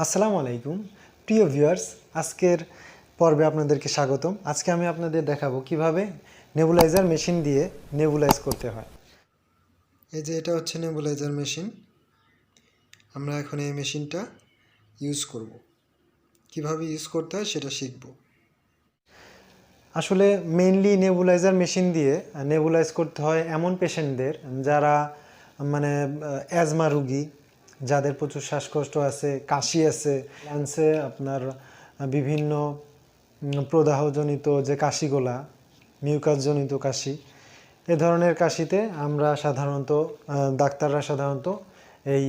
আসসালামু আলাইকুম প্রিয় ভিউয়ার্স, আজকের পর্বে আপনাদেরকে স্বাগতম। আজকে আমি আপনাদের দেখাবো কিভাবে নেবুলাইজার মেশিন দিয়ে নেবুলাইজ করতে হয়। এই যে এটা হচ্ছে নেবুলাইজার মেশিন। আমরা এখন এই মেশিনটা ইউজ করব। কিভাবে ইউজ করতে হয় সেটা শিখব। আসলে মেইনলি নেবুলাইজার মেশিন দিয়ে নেবুলাইজ করতে হয় এমন পেশেন্টদের যারা অ্যাজমা রোগী, যাদের প্রচুর শ্বাসকষ্ট আছে, কাশি আছে, লাংসে আপনার বিভিন্ন প্রদাহজনিত যে কাশিগুলা, মিউকাসজনিত কাশি, এ ধরনের কাশিতে আমরা ডাক্তাররা সাধারণত এই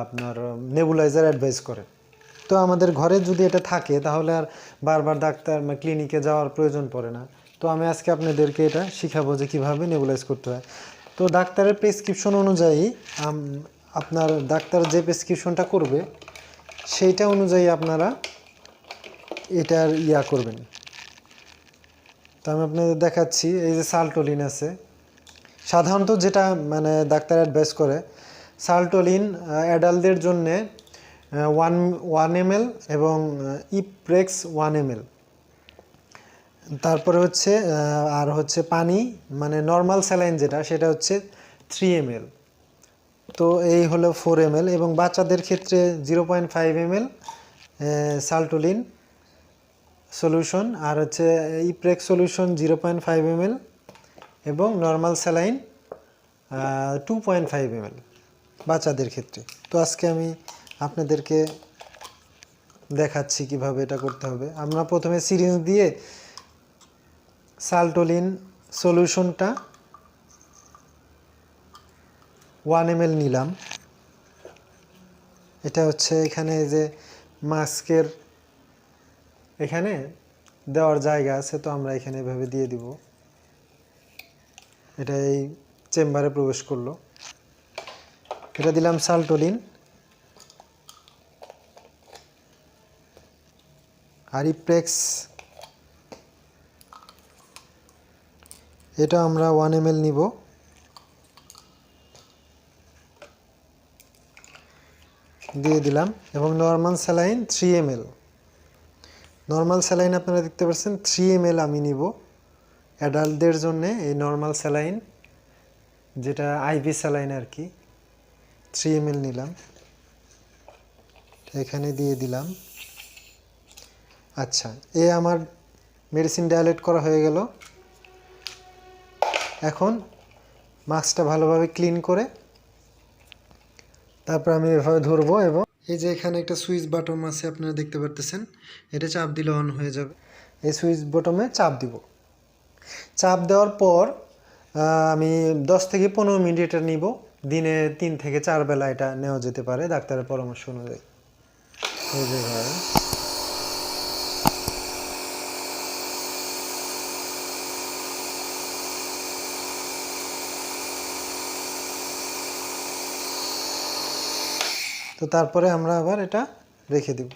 আপনার নেবুলাইজার অ্যাডভাইস করে। তো আমাদের ঘরে যদি এটা থাকে তাহলে আর বারবার ডাক্তার ক্লিনিকে যাওয়ার প্রয়োজন পড়ে না। তো আমি আজকে আপনাদেরকে এটা শিখাবো যে কীভাবে নেবুলাইজ করতে হয়। তো ডাক্তারের প্রেসক্রিপশন অনুযায়ী আপনার ডাক্তার যে প্রেসক্রিপশনটা করবে সেইটা অনুযায়ী আপনারা এটার করবেন। তো আমি আপনাদের দেখাচ্ছি, এই যে সালটোলিন আছে, সাধারণত যেটা ডাক্তার অ্যাডভাইস করে, সালটোলিন অ্যাডাল্টদের জন্যে 1 ml এবং ইপ্রেক্স 1 ml। তারপরে হচ্ছে পানি, নর্মাল স্যালাইন যেটা, সেটা হচ্ছে 3 ml। তো এই হলো 4 ml, এবং বাচ্চাদের ক্ষেত্রে 0.5 ml সালটোলিন সলিউশন, আর হচ্ছে ইপ্রেক্স সলিউশন 0.5 ml, এবং নর্মাল স্যালাইন 2.5 ml বাচ্চাদের ক্ষেত্রে। তো আজকে আমি আপনাদেরকে দেখাচ্ছি কিভাবে এটা করতে হবে। আমরা প্রথমে সিরিঞ্জ দিয়ে সালটোলিন সলিউশনটা 1 ml নিলাম। এটা হচ্ছে এখানে যে মাস্কের এখানে দেওয়ার জায়গা আছে, তো আমরা এখানে এভাবে দিয়ে দিব। এটা এই চেম্বারে প্রবেশ করলো। এটা দিলাম সালটোলিন, আর ইপ্রেক্স এটা আমরা 1 ml নিব। দিয়ে দিলাম, এবং normal saline 3 ml। Normal saline আপনারা দেখতে পাচ্ছেন 3 ml আমি নিব অ্যাডাল্টদের জন্য। এই নর্মাল স্যালাইন, যেটা আইভি স্যালাইন আর কি, 3 ml নিলাম, এখানে দিয়ে দিলাম। আচ্ছা, আমার মেডিসিন ডাইলেট করা হয়ে গেল। এখন মাস্কটা ভালোভাবে ক্লিন করে তারপর আমি এভাবে ধরবো, এবং এই যে এখানে একটা সুইচ বাটন আছে আপনারা দেখতে পারতেছেন, এটা চাপ দিলে অন হয়ে যাবে। এই সুইচ বাটনে চাপ দিব। চাপ দেওয়ার পর আমি 10 থেকে 15 মিনিট এটা নিব। দিনে 3 থেকে 4 বেলা এটা নেওয়া যেতে পারে ডাক্তারের পরামর্শ অনুযায়ী। এই যে তো তারপরে আমরা আবার এটা রেখে দিব।